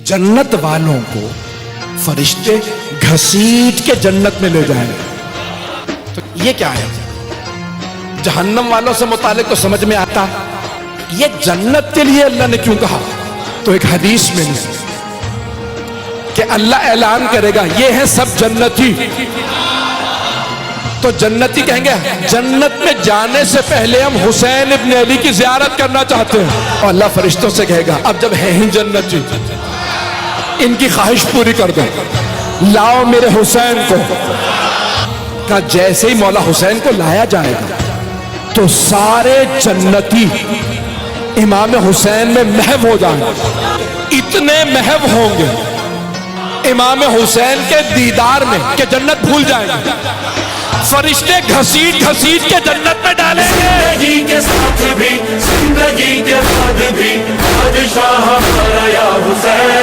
जन्नत वालों को फरिश्ते घसीट के जन्नत में ले जाएंगे। तो ये क्या है? जहन्नम वालों से मुतालिक तो समझ में आता, ये जन्नत के लिए अल्लाह ने क्यों कहा? तो एक हदीस में नहीं कि अल्लाह ऐलान करेगा ये है सब जन्नती, तो जन्नती कहेंगे जन्नत में जाने से पहले हम हुसैन इब्न अली की ज़ियारत करना चाहते हैं। और अल्लाह फरिश्तों से कहेगा अब जब है ही जन्नती, इनकी ख्वाहिश पूरी कर दो, लाओ मेरे हुसैन को। का जैसे ही मौला हुसैन को लाया जाएगा तो सारे जन्नती इमाम हुसैन में महव हो जाएंगे। इतने महव होंगे इमाम हुसैन के दीदार में कि जन्नत भूल जाएंगे। फरिश्ते घसीट घसीट के जन्नत में डालेंगे। जिंदगी के साथ भी जिंदगी के बाद भी बादशाह हमारा या हुसैन।